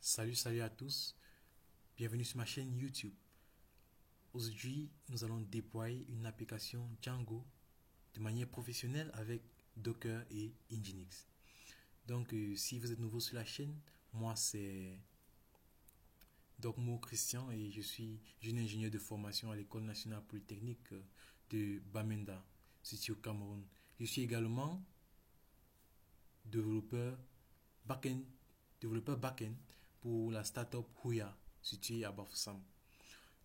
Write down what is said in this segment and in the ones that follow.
Salut à tous, bienvenue sur ma chaîne YouTube. Aujourd'hui, nous allons déployer une application Django de manière professionnelle avec Docker et Nginx. Donc, si vous êtes nouveau sur la chaîne, moi c'est Dogmo Christian et je suis jeune ingénieur de formation à l'École nationale polytechnique de Bamenda, située au Cameroun. Je suis également développeur back-end, développeur back-end pour la startup Huya, située à Bafoussam.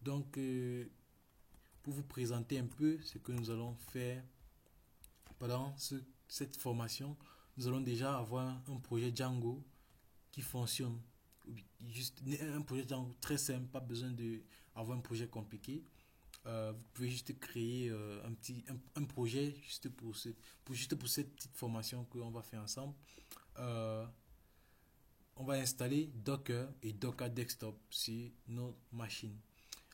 Donc, pour vous présenter un peu ce que nous allons faire pendant cette formation, nous allons déjà avoir un projet Django qui fonctionne. Juste un projet Django très simple, pas besoin d'avoir un projet compliqué. Vous pouvez juste créer un projet juste pour cette petite formation qu'on va faire ensemble. Euh, on va installer Docker et Docker Desktop sur nos machines.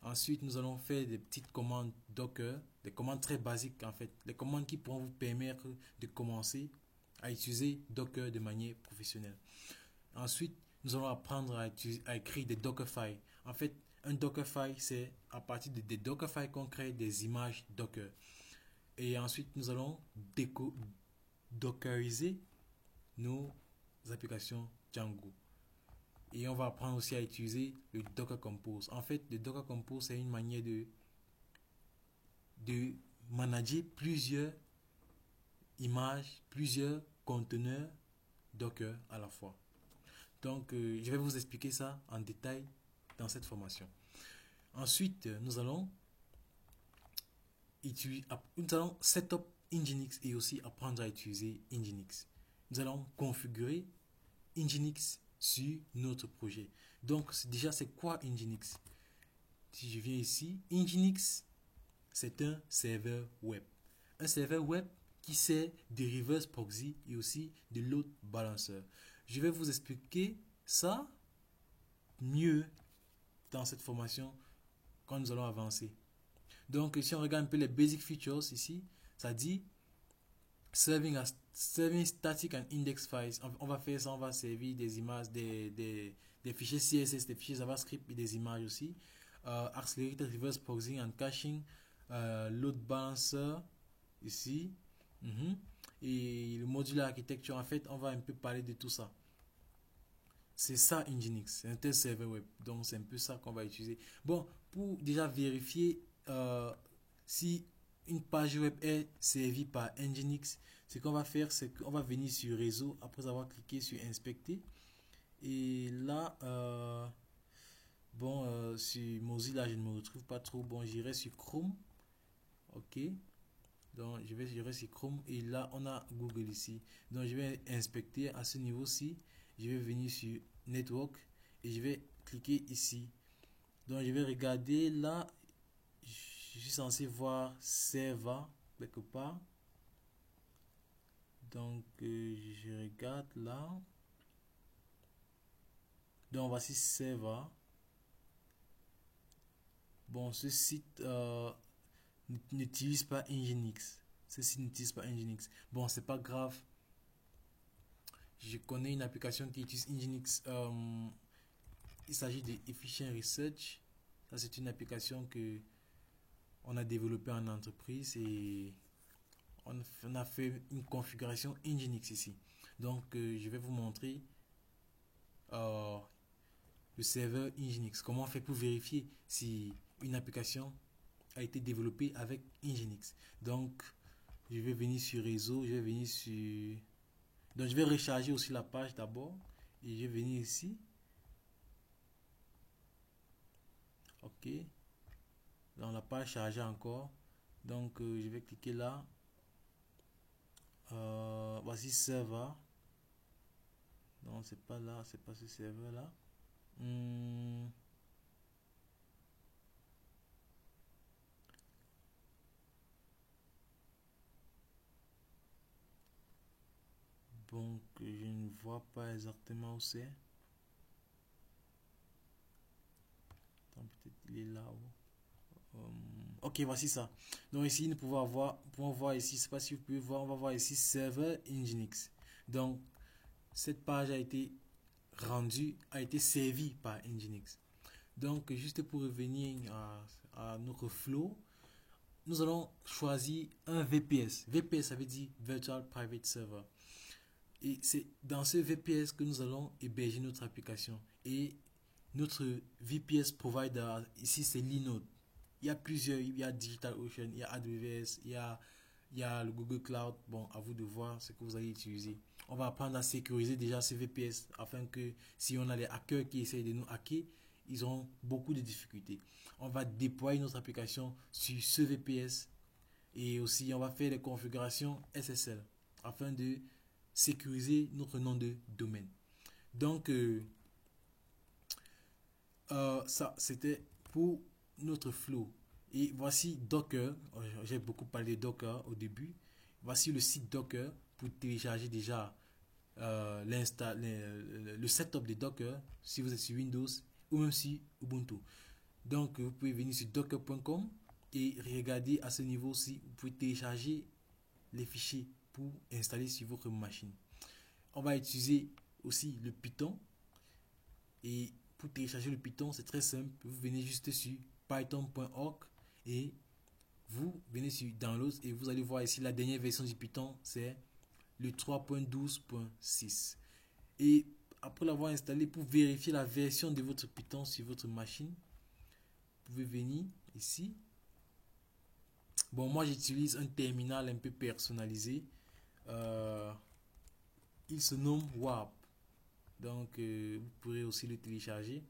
Ensuite, nous allons faire des petites commandes Docker, des commandes très basiques en fait, les commandes qui pourront vous permettre de commencer à utiliser Docker de manière professionnelle. Ensuite, nous allons apprendre à écrire des Dockerfiles. En fait, un Dockerfile, c'est à partir des Dockerfiles qu'on crée des images Docker. Et ensuite, nous allons dockeriser nos applications Django. Et on va apprendre aussi à utiliser le Docker Compose. En fait, le Docker Compose, c'est une manière de manager plusieurs images, plusieurs conteneurs Docker à la fois. Donc, je vais vous expliquer ça en détail dans cette formation. Ensuite, nous allons setup Nginx et aussi apprendre à utiliser Nginx. Nous allons configurer Nginx sur notre projet. Donc, déjà, c'est quoi Nginx? Si je viens ici, Nginx, c'est un serveur web. Un serveur web qui sert de reverse proxy et aussi de load balancer. Je vais vous expliquer ça mieux dans cette formation quand nous allons avancer. Donc, si on regarde un peu les basic features ici, ça dit serving static and index files. On va faire ça, on va servir des images, des fichiers CSS, des fichiers JavaScript et des images aussi. Accelerated reverse proxying and caching, load balancer ici. Et le module architecture, en fait, on va un peu parler de tout ça. C'est ça Nginx, c'est un test serveur web. Donc c'est un peu ça qu'on va utiliser. Bon, pour déjà vérifier si une page web est servie par Nginx, ce qu'on va faire, c'est qu'on va venir sur réseau après avoir cliqué sur inspecter. Et là, sur Mozilla, je ne me retrouve pas trop. Bon, j'irai sur Chrome. Ok. Donc j'irai sur Chrome et là on a Google ici. Donc je vais inspecter à ce niveau-ci. Je vais venir sur Network et je vais cliquer ici. Donc je vais regarder là. Je suis censé voir Server quelque part. Donc je regarde là. Donc voici Server. Bon, ce site n'utilise pas Nginx. Ce site n'utilise pas Nginx. Bon, c'est pas grave. Je connais une application qui utilise Nginx. Il s'agit de Efficient Research. Ça, c'est une application que on a développée en entreprise et on a fait une configuration Nginx ici. Donc, je vais vous montrer le serveur Nginx. Comment on fait pour vérifier si une application a été développée avec Nginx. Donc, je vais venir sur réseau, je vais venir sur... Donc, je vais recharger aussi la page d'abord. Et je vais venir ici. Ok. Dans la page chargée encore. Donc, je vais cliquer là. Voici serveur. Non, c'est pas là, c'est pas ce serveur là. Donc, je ne vois pas exactement où c'est. Attends, peut-être il est là-haut. Ok, voici ça. Donc ici, nous pouvons voir ici, je ne sais pas si vous pouvez voir, on va voir ici serveur Nginx. Donc, cette page a été rendu, a été servi par Nginx. Donc, juste pour revenir à notre flow, nous allons choisir un VPS. VPS, ça veut dire Virtual Private Server. Et c'est dans ce VPS que nous allons héberger notre application. Et notre VPS provider, ici, c'est Linode. Il y a plusieurs, il y a DigitalOcean, il y a AWS, il y a le Google Cloud. Bon, à vous de voir ce que vous allez utiliser. On va apprendre à sécuriser déjà ce VPS afin que si on a les hackers qui essayent de nous hacker, ils auront beaucoup de difficultés. On va déployer notre application sur ce VPS et aussi on va faire les configurations SSL afin de sécuriser notre nom de domaine. Donc, ça, c'était pour notre flow. Et voici Docker. J'ai beaucoup parlé de Docker au début. Voici le site Docker pour télécharger déjà le setup de Docker si vous êtes sur Windows ou même sur Ubuntu. Donc, vous pouvez venir sur docker.com et regarder à ce niveau-ci. Vous pouvez télécharger les fichiers pour installer sur votre machine. On va utiliser aussi le Python. Et pour télécharger le Python, c'est très simple. Vous venez juste sur python.org et vous venez sur Downloads et vous allez voir ici la dernière version du Python, c'est le 3.12.6. Et après l'avoir installé, pour vérifier la version de votre Python sur votre machine, vous pouvez venir ici. Bon, moi j'utilise un terminal un peu personnalisé. Il se nomme Warp. Donc, vous pourrez aussi le télécharger.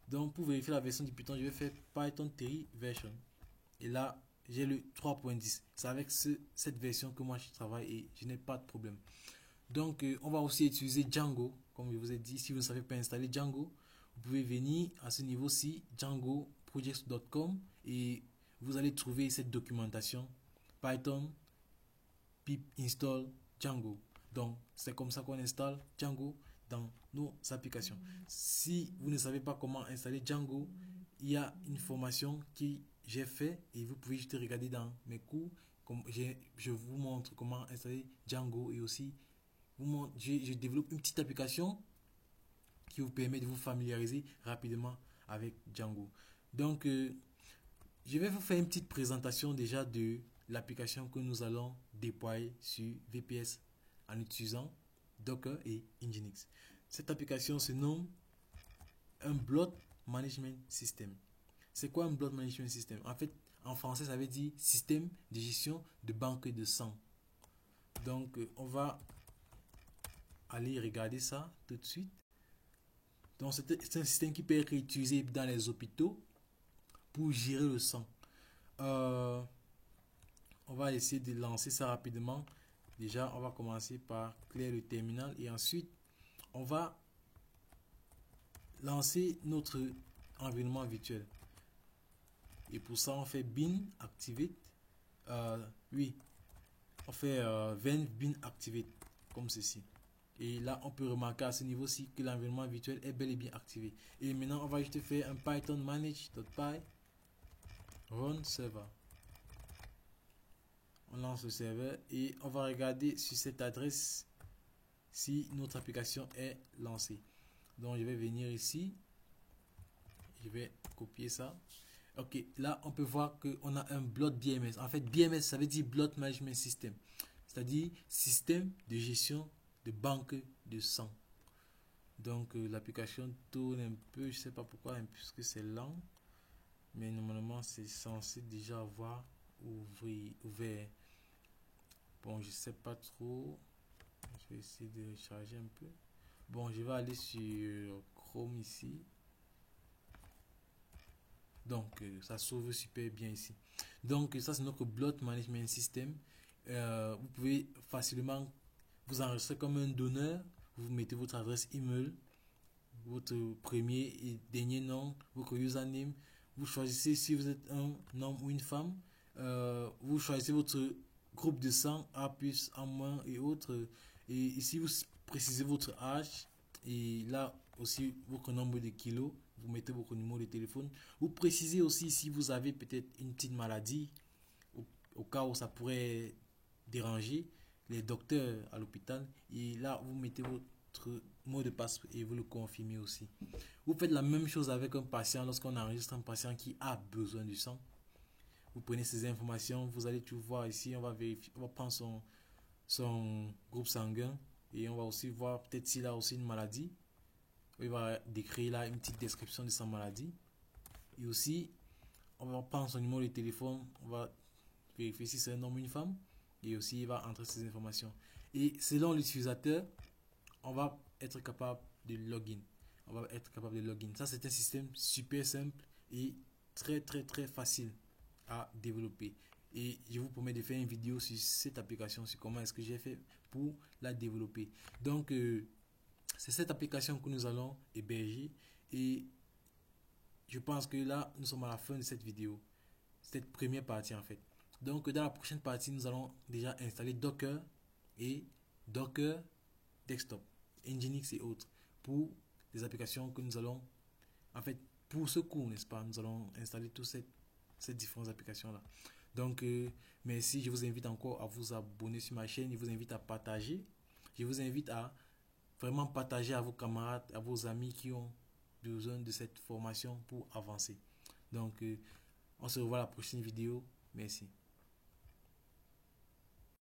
Donc, pour vérifier la version du Python, je vais faire Python 3 version. Et là, j'ai le 3.10. C'est avec cette version que moi je travaille et je n'ai pas de problème. Donc, on va aussi utiliser Django. Comme je vous ai dit, si vous ne savez pas installer Django, vous pouvez venir à ce niveau-ci, djangoprojects.com, et vous allez trouver cette documentation Python pip install Django. Donc, c'est comme ça qu'on installe Django dans nos applications. Si vous ne savez pas comment installer Django, il y a une formation que j'ai fait et vous pouvez juste regarder dans mes cours. Je vous montre comment installer Django et aussi je développe une petite application qui vous permet de vous familiariser rapidement avec Django. Donc, je vais vous faire une petite présentation déjà de l'application que nous allons déployer sur VPS en utilisant Docker et Nginx. Cette application se nomme un Blood Management System. C'est quoi un Blood Management System? En fait, en français, ça veut dire système de gestion de banque de sang. Donc, on va aller regarder ça tout de suite. Donc, c'est un système qui peut être utilisé dans les hôpitaux pour gérer le sang. On va essayer de lancer ça rapidement. Déjà, on va commencer par créer le terminal et ensuite, on va lancer notre environnement virtuel. Et pour ça, on fait bin activate. Oui, on fait when bin activate comme ceci. Et là, on peut remarquer à ce niveau-ci que l'environnement virtuel est bel et bien activé. Et maintenant, on va juste faire un python manage.py run server. On lance le serveur et on va regarder sur cette adresse si notre application est lancée. Donc, je vais venir ici. Je vais copier ça. Ok, là, on peut voir qu'on a un blood BMS. En fait, BMS, ça veut dire Blood Management System. C'est-à-dire système de gestion de banque de sang. Donc, l'application tourne un peu. Je ne sais pas pourquoi, puisque c'est lent. Mais normalement, c'est censé déjà avoir ouvert. Bon, je ne sais pas trop. Je vais essayer de charger un peu. Bon, je vais aller sur Chrome ici. Donc, ça s'ouvre super bien ici. Donc, ça, c'est notre Blood Management System. Vous pouvez facilement vous enregistrer comme un donneur. Vous mettez votre adresse email, votre premier et dernier nom, votre username. Vous choisissez si vous êtes un homme ou une femme. Vous choisissez votre groupe de sang, A plus, A moins et autres. Et ici, vous précisez votre âge. Et là aussi, votre nombre de kilos. Vous mettez votre numéro de téléphone. Vous précisez aussi si vous avez peut-être une petite maladie, au cas où ça pourrait déranger les docteurs à l'hôpital. Et là, vous mettez votre mot de passe et vous le confirmez aussi. Vous faites la même chose avec un patient lorsqu'on enregistre un patient qui a besoin du sang. Vous prenez ces informations, vous allez tout voir ici, on va vérifier, on va prendre son groupe sanguin et on va aussi voir peut-être s'il a aussi une maladie. Il va décrire là une petite description de sa maladie. Et aussi, on va prendre son numéro de téléphone, on va vérifier si c'est un homme ou une femme. Et aussi, il va entrer ces informations. Et selon l'utilisateur, on va être capable de login. On va être capable de login. Ça, c'est un système super simple et très très très facile à développer. Et je vous promets de faire une vidéo sur cette application, sur comment est-ce que j'ai fait pour la développer. Donc, c'est cette application que nous allons héberger. Et je pense que là, nous sommes à la fin de cette vidéo. Cette première partie en fait. Donc, dans la prochaine partie, nous allons déjà installer Docker et Docker Desktop, Nginx et autres pour les applications que nous allons, en fait, pour ce cours, n'est-ce pas, nous allons installer toutes ces différentes applications-là. Donc, merci. Je vous invite encore à vous abonner sur ma chaîne. Je vous invite à partager. Je vous invite à vraiment partager à vos camarades, à vos amis qui ont besoin de cette formation pour avancer. Donc, on se revoit à la prochaine vidéo. Merci.